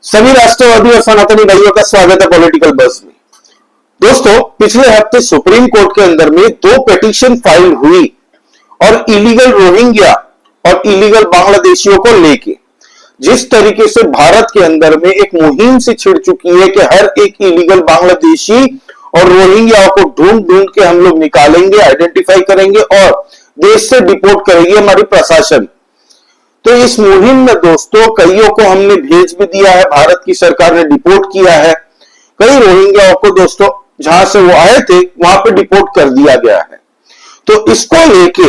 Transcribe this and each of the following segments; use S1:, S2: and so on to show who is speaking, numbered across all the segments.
S1: सभी राष्ट्रवादी और सनातनी भाइयों का स्वागत है पॉलिटिकल बस में। दोस्तों, पिछले हफ्ते सुप्रीम कोर्ट के अंदर में दो पिटीशन फाइल हुई और इलीगल रोहिंग्या और इलीगल बांग्लादेशियों को लेके जिस तरीके से भारत के अंदर में एक मुहिम से छिड़ चुकी है कि हर एक इलीगल बांग्लादेशी और रोहिंग्याओं को ढूंढ ढूंढ के हम लोग निकालेंगे, आइडेंटिफाई करेंगे और देश से डिपोर्ट करेंगे हमारी प्रशासन। तो इस मुहिम में दोस्तों कईयों को हमने भेज भी दिया है, भारत की सरकार ने डिपोर्ट किया है। कई रोहिंग्याओं को दोस्तों जहां से वो आए थे वहां पे डिपोर्ट कर दिया गया है। तो इसको लेके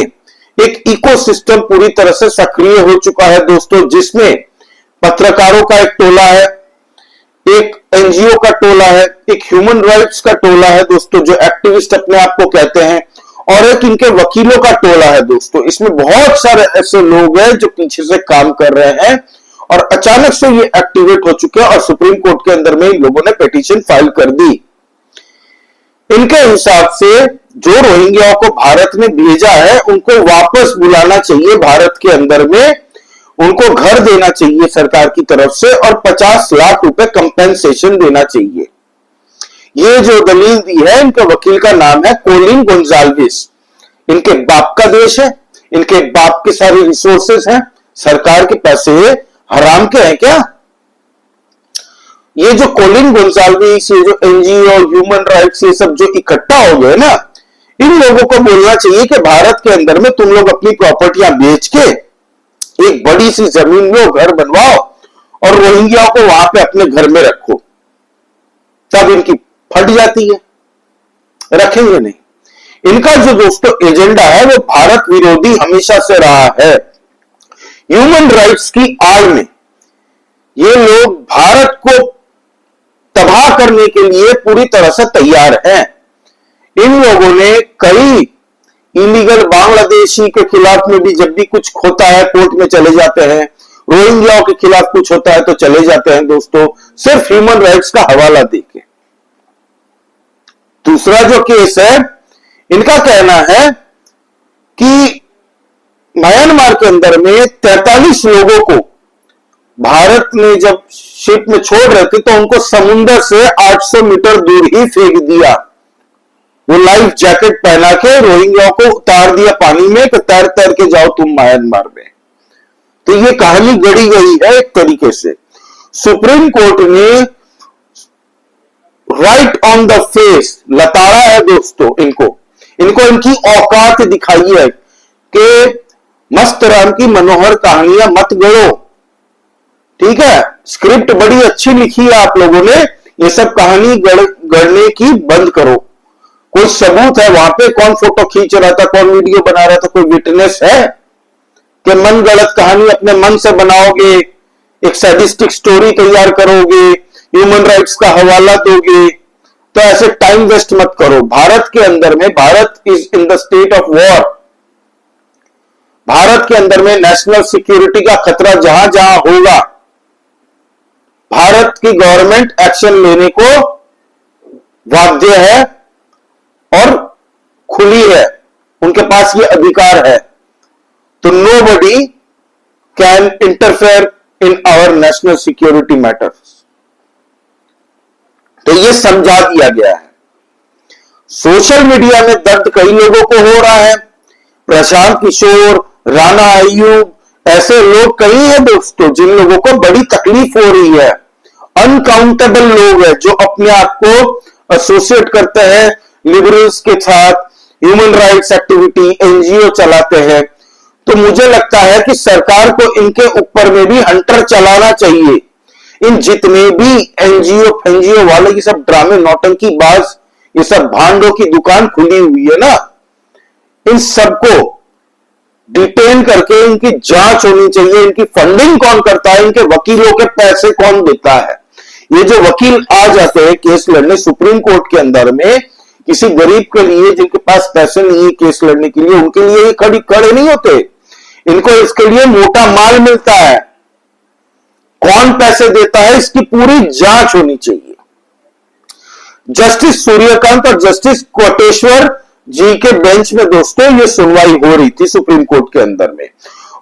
S1: एक इकोसिस्टम पूरी तरह से सक्रिय हो चुका है दोस्तों, जिसमें पत्रकारों का एक टोला है, एक एनजीओ का टोला है, एक ह्यूमन राइट्स का टोला है दोस्तों जो एक्टिविस्ट अपने आप को कहते हैं, और एक इनके वकीलों का टोला है दोस्तों। इसमें बहुत सारे ऐसे लोग हैं जो पीछे से काम कर रहे हैं और अचानक से ये एक्टिवेट हो चुके हैं और सुप्रीम कोर्ट के अंदर में इन लोगों ने पिटीशन फाइल कर दी। इनके हिसाब से जो रोहिंग्याओं को भारत में भेजा है उनको वापस बुलाना चाहिए भारत के अंदर में, उनको घर देना चाहिए सरकार की तरफ से और 50 लाख रुपए कंपेंसेशन देना चाहिए। ये जो दलील दी है, इनके वकील का नाम है कोलिन गोंजाल्विस। इनके बाप का देश है, इनके बाप के सारे रिसोर्सेस हैं, सरकार के पैसे हराम के हैं क्या? ये जो कोलिन गोंजाल्विस, ये जो एनजीओ, ह्यूमन राइट्स, ये सब जो इकट्ठा हो गए ना, इन लोगों को बोलना चाहिए कि भारत के अंदर में तुम लोग अपनी प्रॉपर्टियां बेच के एक बड़ी सी जमीन लो, घर बनवाओ और रोहिंग्याओं को वहां पे अपने घर में रखो। तब इनकी फट जाती है, रखेंगे नहीं। इनका जो दोस्तों एजेंडा है वो भारत विरोधी हमेशा से रहा है। ह्यूमन राइट्स की आड़ में ये लोग भारत को तबाह करने के लिए पूरी तरह से तैयार हैं। इन लोगों ने कई इलीगल बांग्लादेशी के खिलाफ में भी जब भी कुछ होता है कोर्ट में चले जाते हैं, रोहिंग्याओं के खिलाफ कुछ होता है तो चले जाते हैं दोस्तों, सिर्फ ह्यूमन राइट्स का हवाला देके। दूसरा जो केस है, इनका कहना है कि म्यांमार के अंदर में 43 लोगों को भारत ने जब शिप में छोड़ रहे थे तो उनको समुद्र से 800 मीटर दूर ही फेंक दिया। वो लाइफ जैकेट पहना के रोहिंग्याओं को उतार दिया पानी में कि तैर तैर के जाओ तुम म्यांमार में। तो ये कहानी गढ़ी गई है एक तरीके से। सुप्रीम कोर्ट ने राइट ऑन द फेस लताड़ा है दोस्तों इनको इनकी औकात दिखाई है कि मस्त राम की मनोहर कहानियां मत गढ़ो, ठीक है? स्क्रिप्ट बड़ी अच्छी लिखी है आप लोगों ने, ये सब कहानी गढ़ने की बंद करो। कोई सबूत है वहां पे? कौन फोटो खींच रहा था, कौन वीडियो बना रहा था? कोई विटनेस है कि मन गलत कहानी अपने मन से बनाओगे, एक सैडिस्टिक स्टोरी तैयार करोगे, ह्यूमन राइट्स का हवाला दोगे? तो ऐसे टाइम वेस्ट मत करो। भारत के अंदर में, Bharat is in the state of war. Bharat के अंदर में नेशनल सिक्योरिटी का खतरा जहां जहां होगा, भारत की गवर्नमेंट एक्शन लेने को बाध्य है और खुली है, उनके पास ये अधिकार है। तो nobody can interfere in our national security matters. तो ये समझा दिया गया है। सोशल मीडिया में दर्द कई लोगों को हो रहा है। प्रशांत किशोर, राणा अय्यूब, ऐसे लोग कई हैं दोस्तों जिन लोगों को बड़ी तकलीफ हो रही है। अनकाउंटेबल लोग हैं जो अपने आप को एसोसिएट करते हैं लिबरल्स के साथ, ह्यूमन राइट्स एक्टिविटी, एनजीओ चलाते हैं। तो मुझे लगता है कि सरकार को इनके ऊपर में भी हंटर चलाना चाहिए। इन जितने भी एनजीओ वाले ये सब ड्रामे, नौटंकी बाज, ये सब भांडों की दुकान खुली हुई है ना, इन सबको डिटेन करके इनकी जांच होनी चाहिए। इनकी फंडिंग कौन करता है, इनके वकीलों के पैसे कौन देता है? ये जो वकील आ जाते हैं केस लड़ने सुप्रीम कोर्ट के अंदर में किसी गरीब के लिए जिनके पास पैसे नहीं है केस लड़ने के लिए, उनके लिए खड़े नहीं होते। इनको इसके लिए मोटा माल मिलता है। कौन पैसे देता है इसकी पूरी जांच होनी चाहिए। जस्टिस सूर्यकांत और जस्टिस कोटेश्वर जी के बेंच में दोस्तों ये सुनवाई हो रही थी सुप्रीम कोर्ट के अंदर में,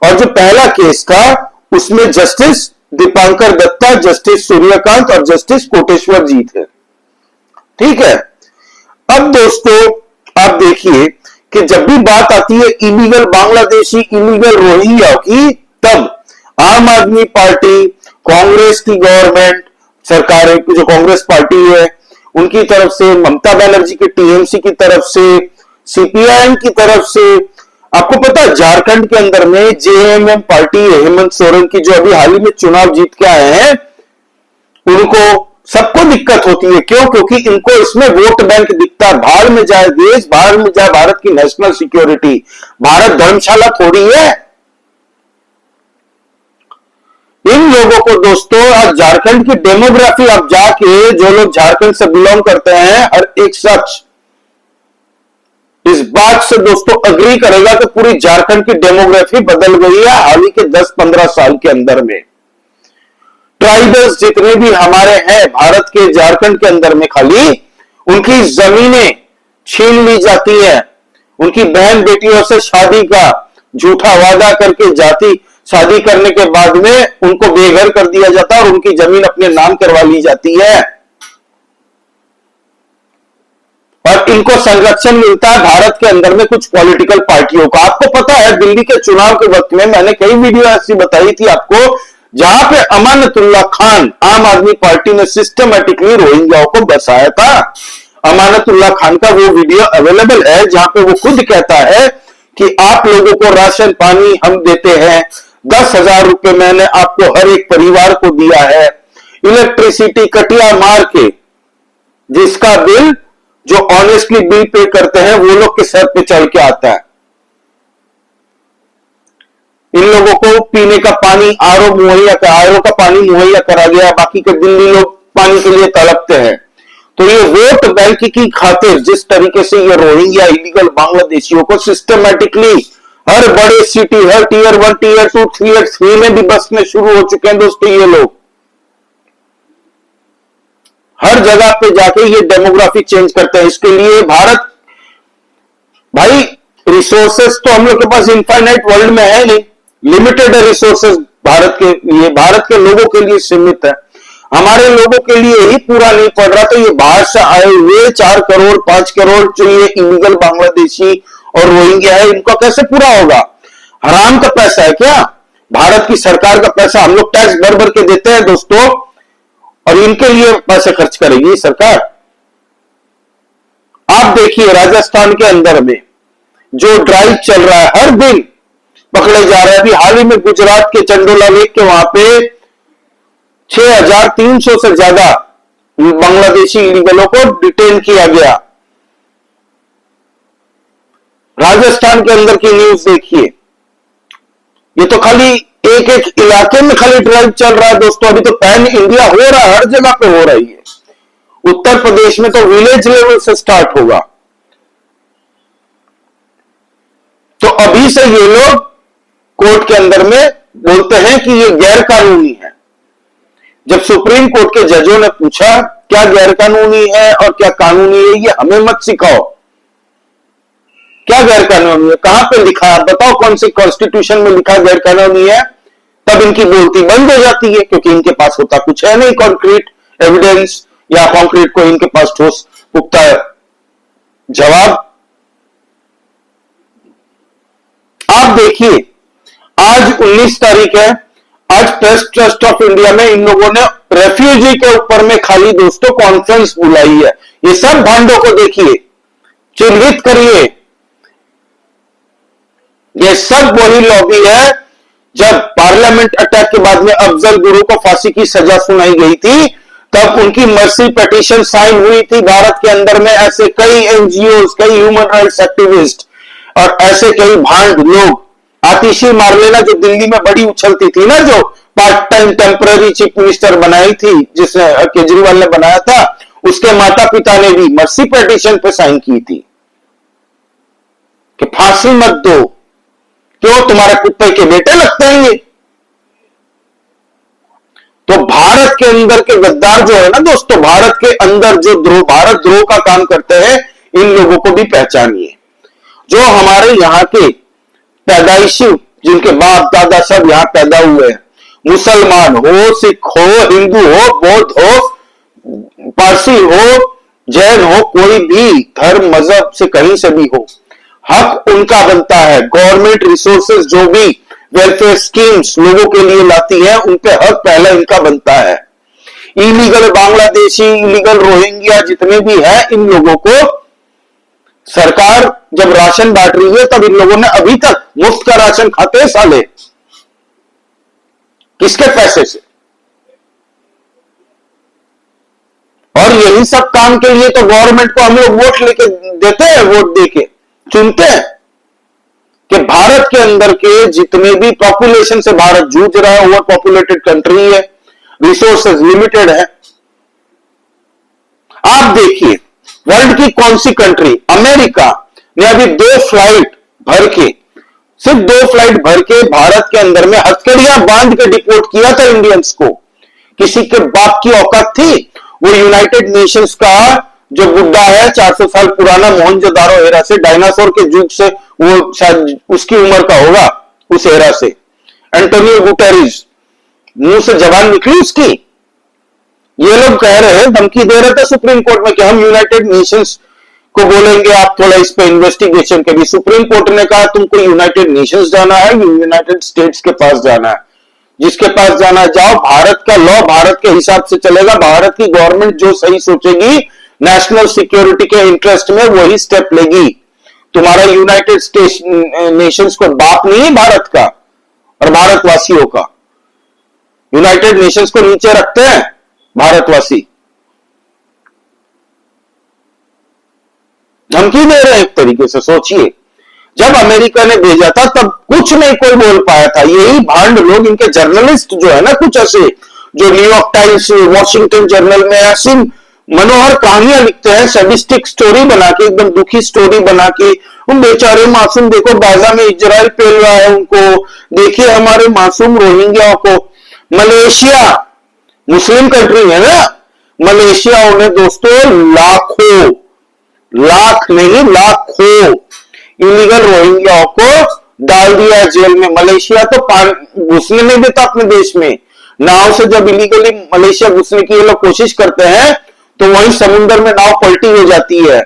S1: और जो पहला केस था उसमें जस्टिस दीपांकर दत्ता, जस्टिस सूर्यकांत और जस्टिस कोटेश्वर जी थे। ठीक है। अब दोस्तों आप देखिए कि जब भी बात आती है इलीगल बांग्लादेशी, इलीगल रोहिंग्या की, तब आम आदमी पार्टी, कांग्रेस की गवर्नमेंट सरकार, जो कांग्रेस पार्टी है उनकी तरफ से, ममता बनर्जी के टीएमसी की तरफ से, सीपीआईएम की तरफ से, आपको पता है झारखंड के अंदर में जेएमएम पार्टी है हेमंत सोरेन की, जो अभी हाल ही में चुनाव जीत के आए हैं, उनको सबको दिक्कत होती है। क्यों? क्योंकि इनको इसमें वोट बैंक दिखता है। बाहर में जाए देश, बाहर में जाए भारत की नेशनल सिक्योरिटी। भारत धर्मशाला थोड़ी है। इन लोगों को दोस्तों, आज झारखंड की डेमोग्राफी आप जाके, जो लोग झारखंड से बिलोंग करते हैं, हर एक शख्स इस बात से दोस्तों अग्री करेगा कि पूरी झारखंड की डेमोग्राफी बदल गई है हाल ही के 10-15 साल के अंदर में। ट्राइबल्स जितने भी हमारे हैं भारत के, झारखंड के अंदर में खाली उनकी जमीनें छीन ली जाती हैं, उनकी बहन बेटियों से शादी का झूठा वादा करके जाति शादी करने के बाद में उनको बेघर कर दिया जाता है और उनकी जमीन अपने नाम करवा ली जाती है, और इनको संरक्षण मिलता है भारत के अंदर में कुछ पॉलिटिकल पार्टियों का। आपको पता है दिल्ली के चुनाव के वक्त में मैंने कई वीडियो ऐसी बताई थी आपको, जहां पे अमानतुल्लाह खान, आम आदमी पार्टी ने सिस्टमैटिकली रोहिंग्याओं को बसाया था। अमानतुल्लाह खान का वो वीडियो अवेलेबल है जहां पे वो खुद कहता है कि आप लोगों को राशन पानी हम देते हैं, 10,000 रुपए मैंने आपको हर एक परिवार को दिया है, इलेक्ट्रिसिटी कटिया मार के, जिसका बिल जो ऑनेस्टली बिल पे करते हैं वो लोग के सर पे चढ़ के आता है। इन लोगों को पीने का पानी आरओ का पानी मुहैया करा गया, बाकी के दिल्ली लोग पानी के लिए तड़पते हैं। तो ये वोट बैंक की खातिर जिस तरीके से ये रोहिंग्या इलीगल बांग्लादेशियों को सिस्टमैटिकली हर बड़े सिटी, हर टीयर 1, टीयर 2, टीयर 3 में भी बसने शुरू हो चुके हैं दोस्तों। ये लोग हर जगह पे जाके ये डेमोग्राफी चेंज करते हैं। इसके लिए भारत, भाई रिसोर्सेस तो हम लोग के पास इनफाइनाइट वर्ल्ड में है नहीं, लिमिटेड है रिसोर्सेस भारत के लिए, भारत के लोगों के लिए सीमित है। हमारे लोगों के लिए ही पूरा नहीं पड़ रहा, तो ये बाहर से आए हुए 4 करोड़ 5 करोड़ जो ये इलीगल बांग्लादेशी और रोहिंग्या है, इनका कैसे पूरा होगा? हराम का पैसा है क्या? भारत की सरकार का पैसा हम लोग टैक्स भर भर के देते हैं दोस्तों, और इनके लिए पैसे खर्च करेगी सरकार। आप देखिए राजस्थान के अंदर में जो ड्राइव चल रहा है, हर दिन पकड़े जा रहे हैं। अभी हाल ही में गुजरात के चंडोला लेक के वहां पे 6,300 से ज्यादा बांग्लादेशी इलीगलों को डिटेन किया गया। राजस्थान के अंदर की न्यूज देखिए, ये तो खाली एक एक इलाके में खाली ड्राइव चल रहा है दोस्तों। अभी तो पैन इंडिया हो रहा है, हर जगह पे हो रही है। उत्तर प्रदेश में तो विलेज लेवल से स्टार्ट होगा। तो अभी से ये लोग कोर्ट के अंदर में बोलते हैं कि ये गैर कानूनी है। जब सुप्रीम कोर्ट के जजों ने पूछा क्या गैर कानूनी है और क्या कानूनी है, ये हमें मत सिखाओ, क्या गैर कानूनी है, कहां पे लिखा है, बताओ कौन सी कॉन्स्टिट्यूशन में लिखा गैर कानूनी है, तब इनकी बोलती बंद हो जाती है, क्योंकि इनके पास होता कुछ है नहीं कॉन्क्रीट एविडेंस, या कॉन्क्रीट को इनके पास ठोस पुख्ता जवाब। आप देखिए आज 19 तारीख है, आज प्रेस ट्रस्ट ऑफ इंडिया में इन लोगों ने रेफ्यूजी के ऊपर में खाली दोस्तों कॉन्फ्रेंस बुलाई है। ये सब भांडों को देखिए, चिन्हित करिए, ये सब वही लॉबी है। जब पार्लियामेंट अटैक के बाद में अफजल गुरु को फांसी की सजा सुनाई गई थी, तब उनकी मर्सी पिटीशन साइन हुई थी भारत के अंदर में। ऐसे कई एनजीओ, कई ह्यूमन राइट्स एक्टिविस्ट और ऐसे कई भांड लोग, आतिशी मार्लेना जो दिल्ली में बड़ी उछलती थी ना, जो part time temporary chief minister बनाई थी, जिसने केजरीवाल ने बनाया था, उसके माता पिता ने भी मर्सी पिटीशन पे साइन की थी कि फांसी मत दो, क्यों तुम्हारे कुत्ते के बेटे लगते हैं ये। तो भारत के अंदर के गद्दार जो है ना दोस्तों, भारत के अंदर जो भारत द्रोह का काम करते हैं, इन लोगों को भी पहचानिए। जो हमारे यहां के पैदाइशी, जिनके बाप दादा सब यहां पैदा हुए हैं, मुसलमान हो, सिख हो, हिंदू हो, बौद्ध हो, पारसी हो, जैन हो, कोई भी धर्म मजहब से कहीं से भी हो, हक उनका बनता है। गवर्नमेंट रिसोर्सेज जो भी वेलफेयर स्कीम्स लोगों के लिए लाती है, उन पे हक पहला इनका बनता है। इलीगल बांग्लादेशी, इलीगल रोहिंग्या जितने भी हैं, इन लोगों को सरकार जब राशन बांट रही है, तब इन लोगों ने अभी तक मुफ्त का राशन खाते हैं साले, किसके पैसे से? और यही सब काम के लिए तो गवर्नमेंट को हम लोग वोट लेके देते हैं, वोट देके चुनते हैं कि भारत के अंदर के जितने भी पॉपुलेशन से भारत जूझ रहा है, ओवर पॉपुलेटेड कंट्री है, रिसोर्सेज लिमिटेड है। आप देखिए वर्ल्ड की कौन सी कंट्री, अमेरिका ने अभी 2 फ्लाइट भर के, सिर्फ 2 फ्लाइट भर के भारत के अंदर में हथकड़ियां बांध के डिपोर्ट किया था इंडियंस को। किसी के बाप की औकात थी? वो यूनाइटेड नेशंस का जो बुड्ढा है 400 साल पुराना मोहनजोदारो एरा से, डायनासोर के युग से, वो शायद उसकी उम्र का होगा, उस एरा से, एंटोनियो गुटेरेस, मुंह से जबान निकली उसकी। ये लोग कह रहे हैं, धमकी दे रहे थे सुप्रीम कोर्ट में कि हम यूनाइटेड नेशंस को बोलेंगे आप थोड़ा इस पे इन्वेस्टिगेशन के लिए। सुप्रीम कोर्ट ने कहा तुमको यूनाइटेड नेशंस जाना है, यूनाइटेड स्टेट्स के पास जाना है, जिसके पास जाना जाओ, भारत का लॉ भारत के हिसाब से चलेगा, भारत की गवर्नमेंट जो सही सोचेगी नेशनल सिक्योरिटी के इंटरेस्ट में वही स्टेप लेगी। तुम्हारा यूनाइटेड नेशंस को बाप नहीं है भारत का और भारतवासियों का, यूनाइटेड नेशंस को नीचे रखते हैं भारतवासी। धमकी दे रहे हैं एक तरीके से, सोचिए। जब अमेरिका ने भेजा था तब कुछ नहीं कोई बोल पाया था। यही भांड लोग, इनके जर्नलिस्ट जो है ना, कुछ ऐसे जो न्यूयॉर्क टाइम्स, वॉशिंगटन जर्नल में ऐसी मनोहर कहानियां लिखते हैं, सैडिस्टिक स्टोरी बना के, एकदम दुखी स्टोरी बना के, उन बेचारे मासूम, देखो गाजा में इजराइल पेल रहा है उनको, देखिए हमारे मासूम रोहिंग्या को। मलेशिया मुस्लिम कंट्री है ना, मलेशिया ने दोस्तों लाखों, लाख नहीं लाखों इलीगल रोहिंग्या को डाल दिया जेल में। मलेशिया तो घुसने नहीं देता अपने देश में। नाव से जब इलीगली मलेशिया घुसने की ये लोग कोशिश करते हैं तो वहीं समुद्र में नाव पलटी हो जाती है।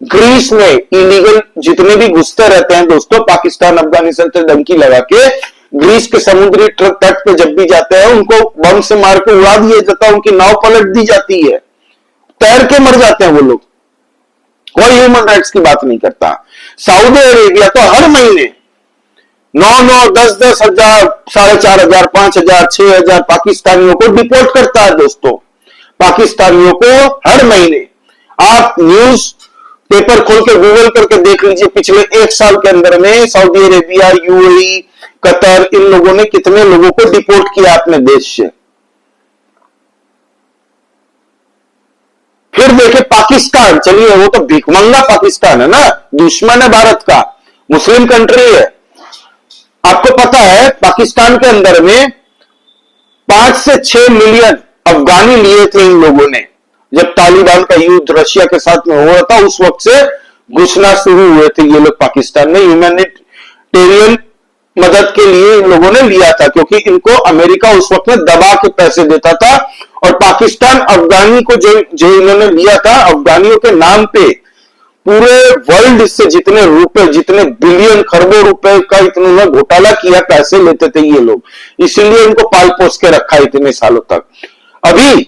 S1: ग्रीस में इलीगल जितने भी घुसते रहते हैं दोस्तों, पाकिस्तान अफगानिस्तान से धमकी लगा के ग्रीस के समुद्री तट पे जब भी जाते हैं उनको बम से मार के उड़ा दिया जाता है, उनकी नाव पलट दी जाती है, तैर के मर जाते हैं वो लोग। कोई ह्यूमन राइट्स की बात नहीं करता। सऊदी अरेबिया तो हर महीने 9-9, 10-10 हजार, 4,500, 5,000, 6,000 पाकिस्तानियों को डिपोर्ट करता है दोस्तों। पाकिस्तानियों को हर महीने, आप न्यूज पेपर खोल के गूगल करके देख लीजिए, पिछले 1 साल के अंदर में सऊदी अरेबिया, यूएई, कतर, इन लोगों ने कितने लोगों को डिपोर्ट किया अपने देश से। फिर देखे पाकिस्तान, चलिए वो तो भिखमंगा पाकिस्तान है ना, दुश्मन है भारत का, मुस्लिम कंट्री है। आपको पता है पाकिस्तान के अंदर में 5 से 6 मिलियन अफगानी लिए थे इन लोगों ने। जब तालिबान का युद्ध रशिया के साथ में हुआ था उस वक्त से घुसना शुरू हुए थे ये लोग पाकिस्तान में। ह्यूमैनिटेरियन मदद के लिए इन लोगों ने लिया था, क्योंकि इनको अमेरिका उस वक्त में दबा के पैसे देता था। और पाकिस्तान अफगानी को जो इन्होंने लिया था, अफगानियों के नाम पे पूरे वर्ल्ड से जितने रुपए, जितने बिलियन खरबों रुपए का इन्होंने घोटाला किया, पैसे लेते थे ये लोग, इसीलिए इनको पाल पोस के रखा इतने सालों तक। अभी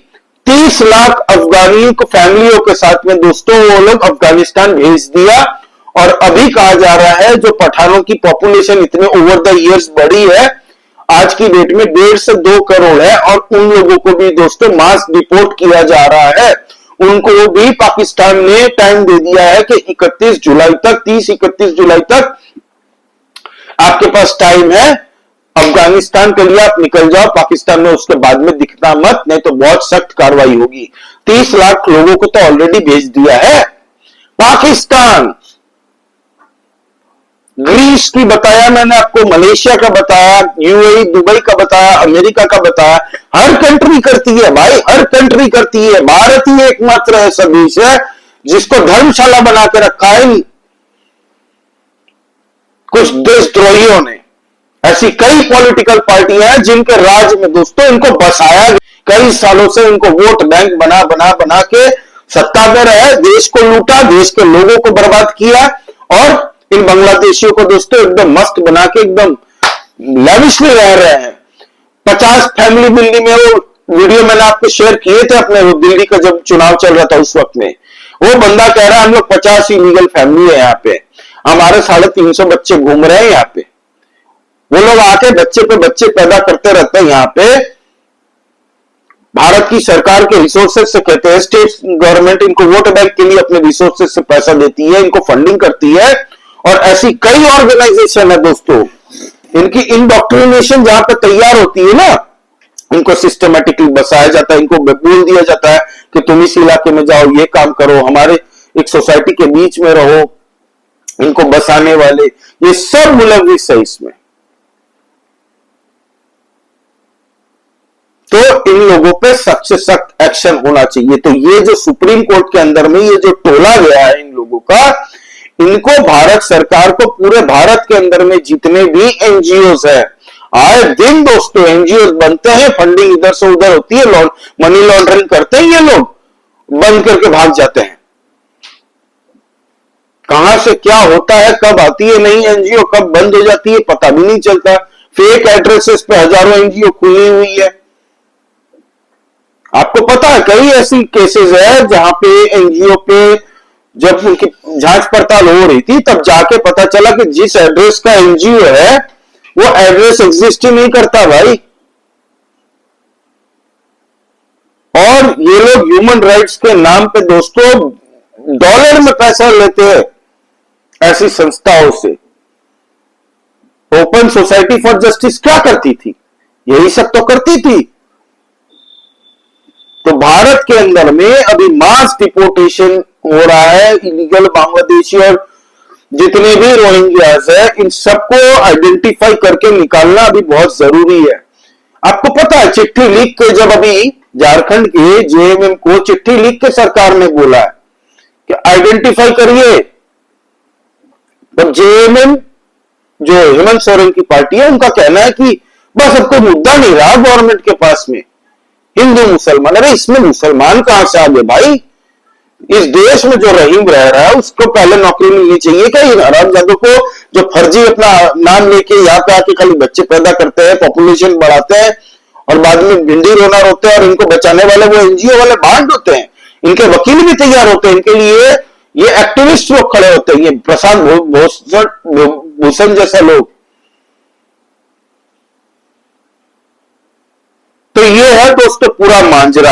S1: 30 लाख अफगानियों को फैमिलियों के साथ में दोस्तों वो लोग अफगानिस्तान भेज दिया। और अभी कहा जा रहा है जो पठानों की पॉपुलेशन इतने ओवर द इयर्स बढ़ी है, आज की डेट में 1.5 से 2 करोड़ है, और उन लोगों को भी दोस्तों मास डिपोर्ट किया जा रहा है। उनको भी पाकिस्तान ने टाइम दे दिया है कि 31 जुलाई तक, 30-31 जुलाई तक आपके पास टाइम है, अफगानिस्तान के लिए आप निकल जाओ। पाकिस्तान ने उसके बाद में दिखना मत, नहीं तो बहुत सख्त कार्रवाई होगी। 30 लाख लोगों को तो ऑलरेडी भेज दिया है पाकिस्तान। ग्रीस की बताया मैंने आपको, मलेशिया का बताया, यूएई, दुबई का बताया, अमेरिका का बताया। हर कंट्री करती है भाई, हर कंट्री करती है। भारत ही एकमात्र ऐसा देश है जिसको धर्मशाला बना के रखा है कुछ देशद्रोहियों ने। ऐसी कई पॉलिटिकल पार्टियां हैं जिनके राज में दोस्तों इनको बसाया गया, कई सालों से इनको वोट बैंक बना बना बना के सत्ता में रहे, देश को लूटा, देश के लोगों को बर्बाद किया और इन बांग्लादेशियों को दोस्तों एकदम मस्त बना के एकदम लैविशली रह रहे हैं। 50 फैमिली बिल्डिंग में, वो वीडियो मैंने आपको शेयर किए थे अपने, वो दिल्ली का जब चुनाव चल रहा था उस वक्त में, वो बंदा कह रहा है हम लोग 50 इलीगल फैमिली है यहाँ पे, हमारे 350 बच्चे घूम रहे हैं यहाँ पे। वो लोग आके बच्चे पे बच्चे पैदा करते रहते हैं यहाँ पे। भारत की सरकार के रिसोर्सेज से, कहते हैं स्टेट गवर्नमेंट इनको वोट बैंक के लिए अपने रिसोर्सेज से पैसा देती है, इनको फंडिंग करती है। और ऐसी कई ऑर्गेनाइजेशन है दोस्तों, इनकी इंडोक्ट्रिनेशन जहां पर तैयार होती है ना, इनको सिस्टमेटिकली बसाया जाता है, इनको बोल दिया जाता है कि तुम इस इलाके में जाओ, ये काम करो, हमारे एक सोसाइटी के बीच में रहो। इनको बसाने वाले ये सब मुलविस है इसमें। तो इन लोगों पे सख्त से सख्त एक्शन होना चाहिए। तो ये जो सुप्रीम कोर्ट के अंदर में ये जो टोला गया है इन लोगों का, इनको भारत सरकार को, पूरे भारत के अंदर में जितने भी एनजीओज है, आए दिन दोस्तों एनजीओ बनते हैं, फंडिंग इधर से उधर होती है, मनी लॉन्ड्रिंग करते हैं ये लोग, बंद करके भाग जाते हैं। कहां से क्या होता है, कब आती है नई एनजीओ, कब बंद हो जाती है, पता भी नहीं चलता। फेक एड्रेसेस पे हजारों एनजीओ खुली हुई है। आपको पता है कई ऐसी केसेस है जहां पे एनजीओ पे जब उनकी जांच पड़ताल हो रही थी तब जाके पता चला कि जिस एड्रेस का एनजीओ है वो एड्रेस एग्जिस्ट ही नहीं करता भाई। और ये लोग ह्यूमन राइट्स के नाम पे दोस्तों डॉलर में पैसा लेते हैं ऐसी संस्थाओं से। ओपन सोसाइटी फॉर जस्टिस क्या करती थी? यही सब तो करती थी। तो भारत के अंदर में अभी मास डिपोर्टेशन हो रहा है, इलीगल बांग्लादेशी और जितने भी रोहिंग्यास है इन सबको आइडेंटिफाई करके निकालना अभी बहुत जरूरी है। आपको पता है चिट्ठी लिख के जब अभी झारखंड के जेएमएम को चिट्ठी लिख के सरकार ने बोला है कि आइडेंटिफाई करिए, तो जेएमएम जो हेमंत सोरेन की पार्टी है उनका कहना है कि बस अब कोई मुद्दा नहीं रहा गवर्नमेंट के पास में हिंदू मुसलमान। अरे इसमें मुसलमान कहां से आ गए भाई? इस देश में जो रहीम रह रहा है उसको पहले नौकरी मिलनी चाहिए क्या? इन हरामजादों को जो फर्जी अपना नाम लेके यहाँ पे आके खाली बच्चे पैदा करते हैं, पॉपुलेशन बढ़ाते हैं और बाद में भिंडी रोना रोते हैं, और इनको बचाने वाले वो एनजीओ वाले बांड होते हैं, इनके वकील भी तैयार होते हैं, इनके लिए ये एक्टिविस्ट लोग खड़े होते हैं, ये प्रशांत भूषण जैसे लोग। तो ये है दोस्तों पूरा मांजरा।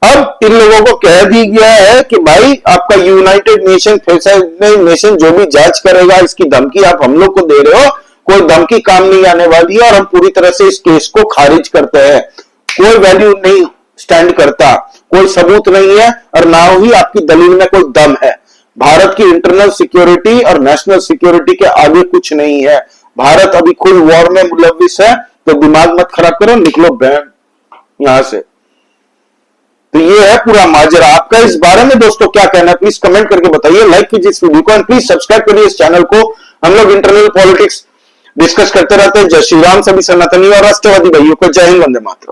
S1: अब इन लोगों को कह दी गया है कि भाई आपका यूनाइटेड नेशन जो भी जांच करेगा, इसकी धमकी आप हम लोग को दे रहे हो, कोई धमकी काम नहीं आने वाली है और हम पूरी तरह से इस केस को खारिज करते हैं। कोई वैल्यू नहीं स्टैंड करता, कोई सबूत नहीं है और ना ही आपकी दलील में कोई दम है। भारत की इंटरनल सिक्योरिटी और नेशनल सिक्योरिटी के आगे कुछ नहीं है। भारत अभी खुद वॉर में मुलविस है, तो दिमाग मत खराब करो, निकलो बैंड यहां से। तो ये है पूरा माजरा। आपका इस बारे में दोस्तों क्या कहना है प्लीज कमेंट करके बताइए, लाइक कीजिए इस वीडियो को और प्लीज सब्सक्राइब करिए इस चैनल को। हम लोग इंटरनल पॉलिटिक्स डिस्कस करते रहते हैं। जय श्री राम। सभी सनातनी और राष्ट्रवादी भाइयों को जय हिंद, वंदे मातरम।